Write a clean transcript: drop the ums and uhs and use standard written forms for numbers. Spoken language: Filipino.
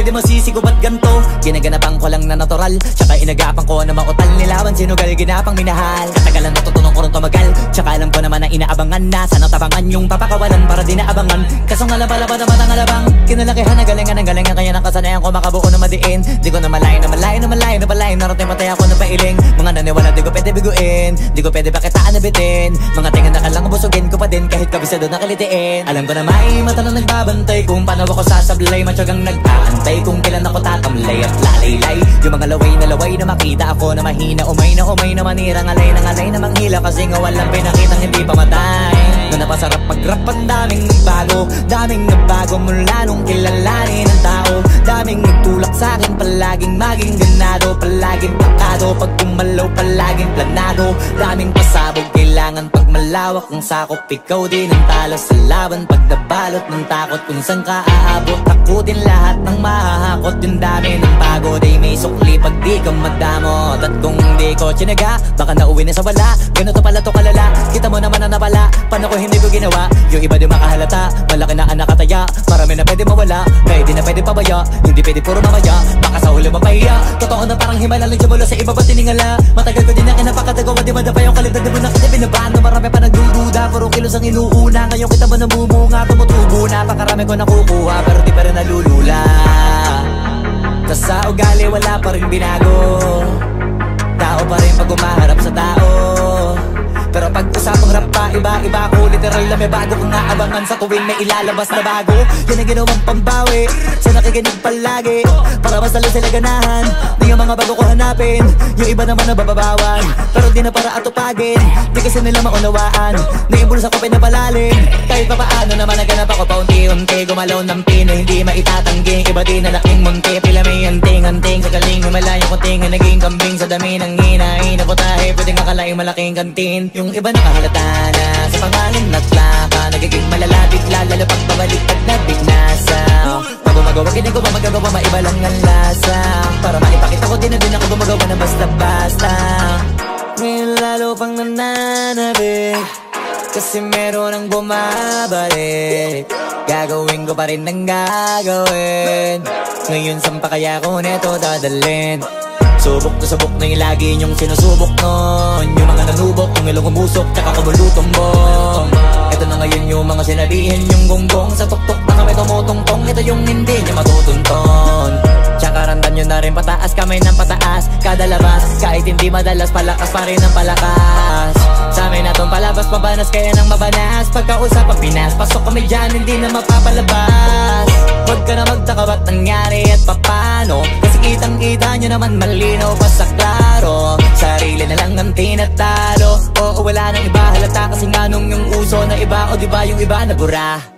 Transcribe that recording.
di masisi ko ba't ganto? Ginaganapan ko lang na natural, tsaka inagapan ko na mautal nilawan sinugal ginapang minahal. Katagalan natutunan ko rin tumagal, tsaka alam ko naman na inaabangan na sana tabangan yung papakawalan para di naabangan. Kasong alaba-laba naman ang alabang kinalakihan na galingan ng galingan, kaya nakasanayan ko makabuo na madiin. Di ko na malayo na malayo na malayo na malayo, narating matay ako na pailing. Mga naniwala di ko pwede biguin, di ko pwede pakitaan na bitin. Mga tingan na kalang busugin ko pa din kahit kabisado na kalitiin. Alam ko na may mata na nagbabantay kung paano ako sasablay, matyagang nag-aantay kung kailan ako tatamlay at lalaylay. Yung mga laway na makita ako na mahina, umay na manira, ngalay na manghila kasi nga walang pinakitang hindi pa matay. Na napasarap mag-rap ang daming nagbago mula nung kilalanin ang tao. Daming nagtulak sa'kin, palaging maging ganado, palaging pakado, pag kumalaw palaging planado. Daming pasabog, kailangan pag malawak ang sakop, ikaw din ang talo sa laban. Pag nabalot ng takot kung saan ka aabot, ako din lahat ng mahahakot. Yung dami ng pagod ay may sukli pag di ka madamot. At kung di ko tsinaga, baka nauwi na sa wala. Ganito pala to kalala, kita mo naman na napala. Paano ko hindi ko ginawa? Yung iba di makahalata, malaki na anak kataya. Marami na pwede mawala, kaya di na pwede pabaya. Hindi pwede puro mamaya, baka sa huli mapahiya. Totoo na parang himala lang siya mula sa iba ba tiningala. Matagal ko din na kinapakatagawa, di madapa yung kalidad. Di mo na kita binabaan na marami pa nagdududa. Puro kilos ang inuuna, ngayon kita mo namumunga. Tumutubo na, pakarami ko nakukuha, pero di pa rin nalulula. Tas sa ugali wala pa rin binago, tao pa rin pag umaharap sa tao. Pero pag usapang rap pa, iba-iba ko. Literal na may bago kong naabangan sa tuwing may ilalabas na bago. Yan ang ginawang pambawi sa nakikinig palagi, para mas lalo sila ganahan na yung mga bago ko hanapin. Yung iba naman nabababawan, pero di na para atupagin. Di kasi nila maunawaan na yung bulsa ko pinapalalim. Kahit pa paano naman naganap ako paunti-unti, gumalaw ng pino, hindi maitatanggi. Iba din na laking munti, pila may anting-anting. Sa galing humalayo ko tinga, naging kambing sa dami ng hinahin. Napotahe, pwedeng akalaing malaking kantin. Yung iba nakahalata na sa pangalan at plaka, nagiging malala bigla, lalo pag babalik pag nabignasa. Pag gumagawa, hindi ko ba magagawa, maiba lang ang lasa. Para maipakita ko din na din ako gumagawa na basta-basta. Ngayon lalo pang nananabik, kasi meron ang bumabalik. Gagawin ko pa rin ang gagawin. Ngayon saan pa kaya ko neto dadalhin? Subok na yung lagi niyong sinusubok nun. Yung mga nanubok, yung ilong umusok, tsaka kumulutong bong. Ito na ngayon yung mga sinabihin yung gonggong. Sa tuktok na kami tumutungtong, ito yung hindi niya matutunton. Tsaka randam nyo na rin pataas, kamay ng pataas kada labas, kahit hindi madalas, palakas pa rin ang palakas. Sa amin na tong palabas, pabanas kaya nang mabanas. Pagkausap ang Pinas, pasok kami dyan, hindi na mapapalabas. Huwag ka na magtaka ba't nangyari at papano, kasi kitang-kita nyo naman malinaw pa sa klaro. Sarili na lang ang tinatalo, oo wala nang iba halata, kasi nga nung yung uso na iba, o diba yung iba nabura.